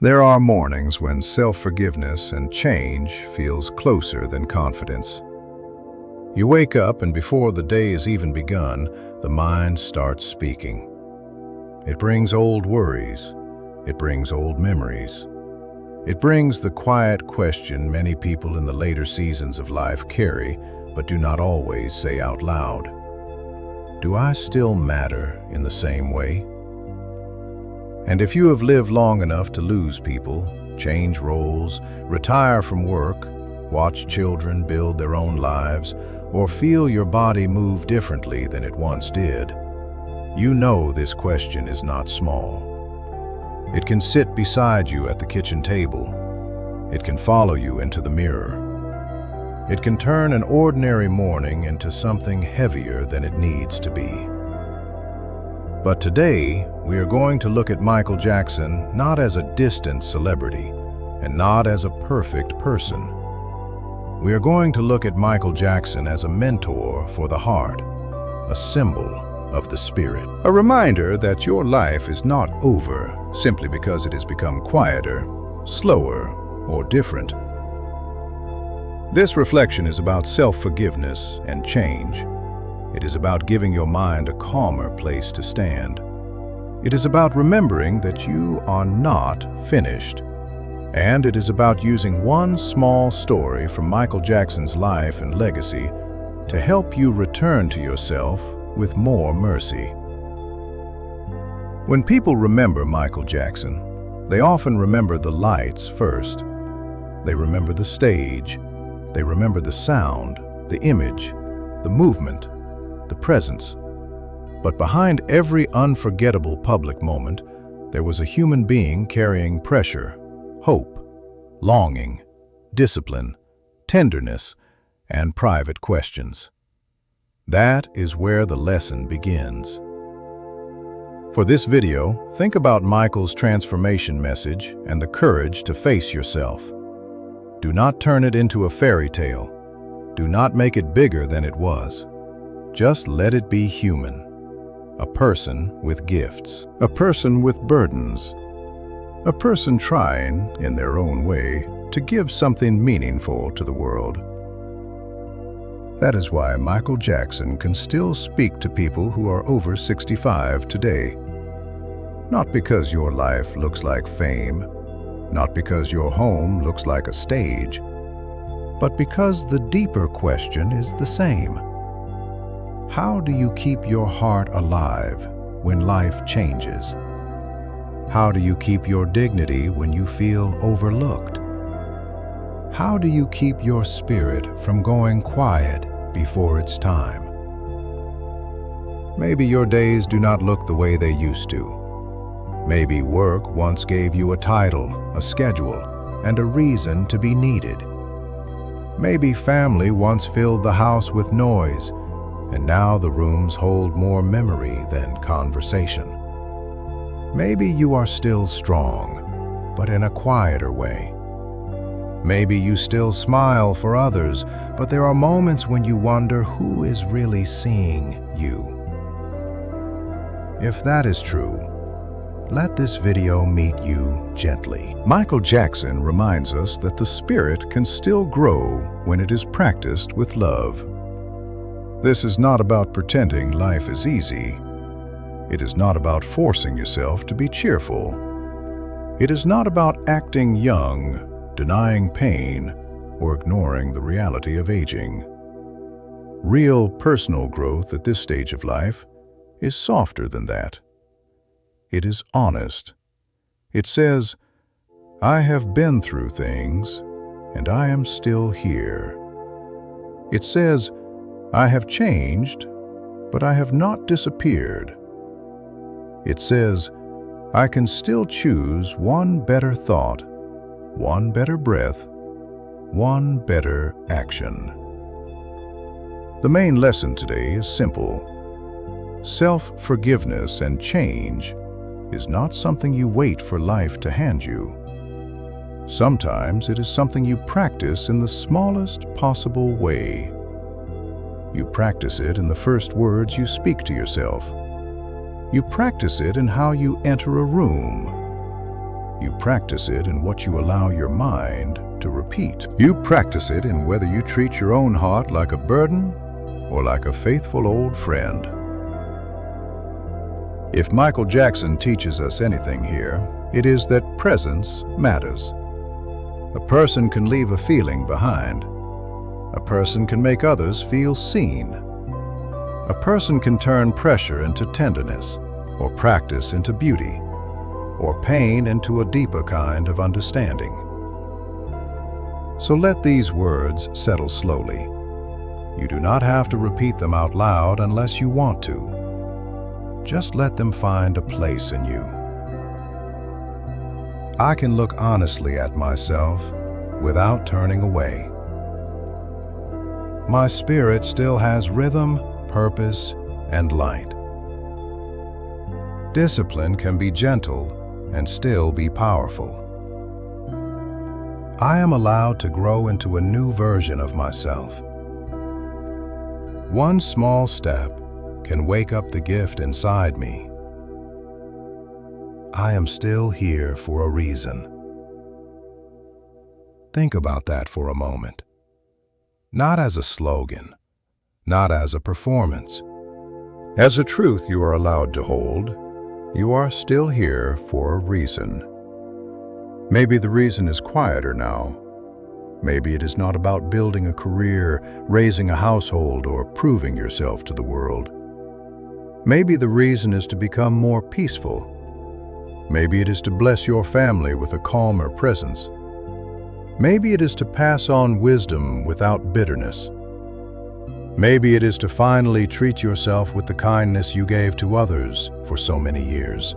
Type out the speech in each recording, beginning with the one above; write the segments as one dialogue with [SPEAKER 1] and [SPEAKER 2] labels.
[SPEAKER 1] There are mornings when self-forgiveness and change feels closer than confidence. You wake up and before the day has even begun, the mind starts speaking. It brings old worries. It brings old memories. It brings the quiet question many people in the later seasons of life carry, but do not always say out loud. Do I still matter in the same way? And if you have lived long enough to lose people, change roles, retire from work, watch children build their own lives, or feel your body move differently than it once did, you know this question is not small. It can sit beside you at the kitchen table. It can follow you into the mirror. It can turn an ordinary morning into something heavier than it needs to be. But today, we are going to look at Michael Jackson not as a distant celebrity and not as a perfect person. We are going to look at Michael Jackson as a mentor for the heart, a symbol of the spirit.
[SPEAKER 2] A reminder that your life is not over simply because it has become quieter, slower, or different. This reflection is about self-forgiveness and change. It is about giving your mind a calmer place to stand. It is about remembering that you are not finished. And it is about using one small story from Michael Jackson's life and legacy to help you return to yourself with more mercy. When people remember Michael Jackson, they often remember the lights first. They remember the stage. They remember the sound, the image, the movement, the presence. But behind every unforgettable public moment, there was a human being carrying pressure, hope, longing, discipline, tenderness, and private questions. That is where the lesson begins. For this video, think about Michael's transformation message and the courage to face yourself. Do not turn it into a fairy tale. Do not make it bigger than it was. Just let it be human. A person with gifts.
[SPEAKER 1] A person with burdens. A person trying, in their own way, to give something meaningful to the world. That is why Michael Jackson can still speak to people who are over 65 today. Not because your life looks like fame, not because your home looks like a stage, but because the deeper question is the same. How do you keep your heart alive when life changes? How do you keep your dignity when you feel overlooked? How do you keep your spirit from going quiet before it's time? Maybe your days do not look the way they used to. Maybe work once gave you a title, a schedule, and a reason to be needed. Maybe family once filled the house with noise, and now the rooms hold more memory than conversation. Maybe you are still strong, but in a quieter way. Maybe you still smile for others, but there are moments when you wonder who is really seeing you. If that is true, let this video meet you gently. Michael Jackson reminds us that the spirit can still grow when it is practiced with love. This is not about pretending life is easy. It is not about forcing yourself to be cheerful. It is not about acting young, denying pain, or ignoring the reality of aging. Real personal growth at this stage of life is softer than that. It is honest. It says, I have been through things, and I am still here. It says, I have changed, but I have not disappeared. It says, I can still choose one better thought, one better breath, one better action. The main lesson today is simple. Self-forgiveness and change is not something you wait for life to hand you. Sometimes it is something you practice in the smallest possible way. You practice it in the first words you speak to yourself. You practice it in how you enter a room. You practice it in what you allow your mind to repeat. You practice it in whether you treat your own heart like a burden or like a faithful old friend. If Michael Jackson teaches us anything here, it is that presence matters. A person can leave a feeling behind. A person can make others feel seen. A person can turn pressure into tenderness, or practice into beauty, or pain into a deeper kind of understanding. So let these words settle slowly. You do not have to repeat them out loud unless you want to. Just let them find a place in you. I can look honestly at myself without turning away. My spirit still has rhythm, purpose, and light. Discipline can be gentle and still be powerful. I am allowed to grow into a new version of myself. One small step can wake up the gift inside me. I am still here for a reason. Think about that for a moment. Not as a slogan, not as a performance. As a truth you are allowed to hold, you are still here for a reason. Maybe the reason is quieter now. Maybe it is not about building a career, raising a household, or proving yourself to the world. Maybe the reason is to become more peaceful. Maybe it is to bless your family with a calmer presence. Maybe it is to pass on wisdom without bitterness. Maybe it is to finally treat yourself with the kindness you gave to others for so many years.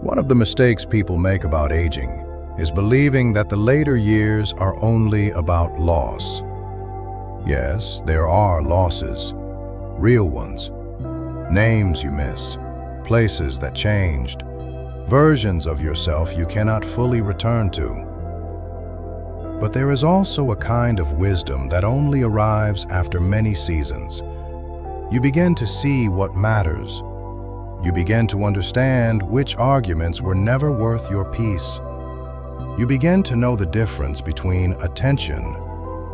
[SPEAKER 1] One of the mistakes people make about aging is believing that the later years are only about loss. Yes, there are losses, real ones. Names you miss, places that changed, versions of yourself you cannot fully return to. But there is also a kind of wisdom that only arrives after many seasons. You begin to see what matters. You begin to understand which arguments were never worth your peace. You begin to know the difference between attention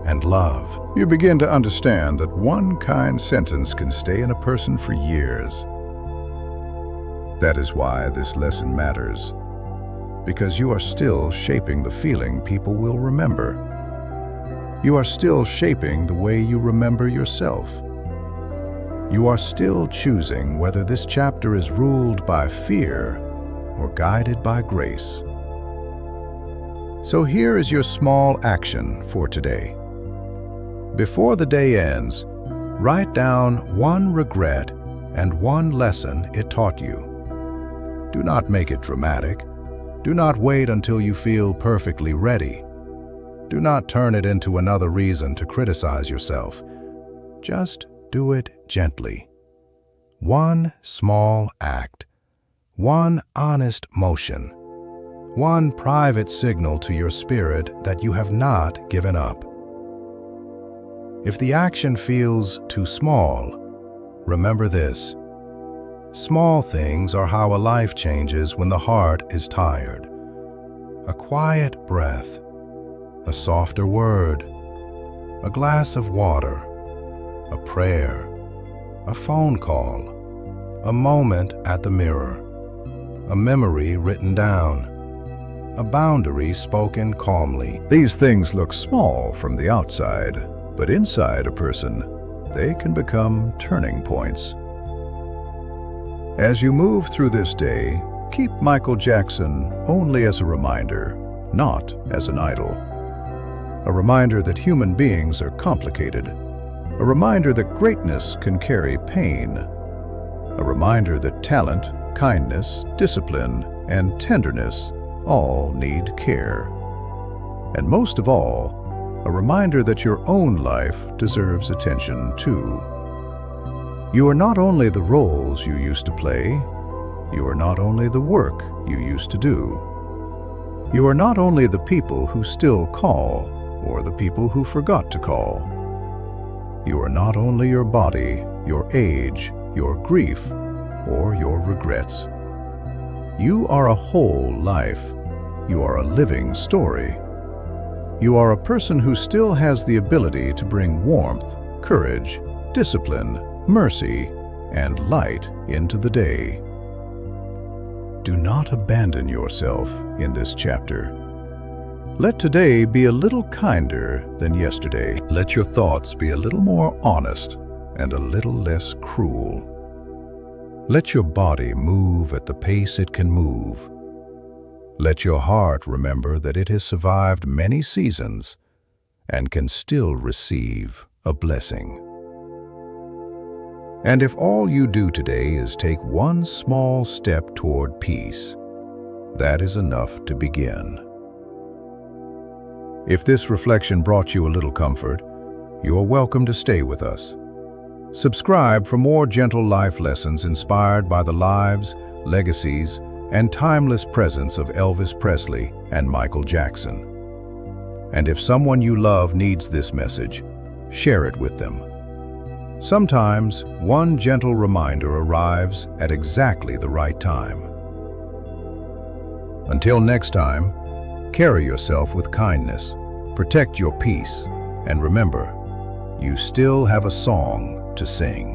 [SPEAKER 1] and love. You begin to understand that one kind sentence can stay in a person for years. That is why this lesson matters, because you are still shaping the feeling people will remember. You are still shaping the way you remember yourself. You are still choosing whether this chapter is ruled by fear or guided by grace. So here is your small action for today. Before the day ends, write down one regret and one lesson it taught you. Do not make it dramatic. Do not wait until you feel perfectly ready. Do not turn it into another reason to criticize yourself. Just do it gently. One small act, one honest motion, one private signal to your spirit that you have not given up. If the action feels too small, remember this. Small things are how a life changes when the heart is tired. A quiet breath, a softer word, a glass of water, a prayer, a phone call, a moment at the mirror, a memory written down, a boundary spoken calmly. These things look small from the outside, but inside a person, they can become turning points. As you move through this day, keep Michael Jackson only as a reminder, not as an idol. A reminder that human beings are complicated. A reminder that greatness can carry pain. A reminder that talent, kindness, discipline, and tenderness all need care. And most of all, a reminder that your own life deserves attention too. You are not only the roles you used to play, you are not only the work you used to do. You are not only the people who still call or the people who forgot to call. You are not only your body, your age, your grief, or your regrets.
[SPEAKER 2] You are a whole life. You are a living story. You are a person who still has the ability to bring warmth, courage, discipline, mercy, and light into the day. Do not abandon yourself in this chapter. Let today be a little kinder than yesterday. Let your thoughts be a little more honest and a little less cruel. Let your body move at the pace it can move. Let your heart remember that it has survived many seasons and can still receive a blessing. And if all you do today is take one small step toward peace, that is enough to begin. If this reflection brought you a little comfort, you are welcome to stay with us. Subscribe for more gentle life lessons inspired by the lives, legacies, and timeless presence of Elvis Presley and Michael Jackson. And if someone you love needs this message, share it with them. Sometimes, one gentle reminder arrives at exactly the right time. Until next time, carry yourself with kindness, protect your peace, and remember, you still have a song to sing.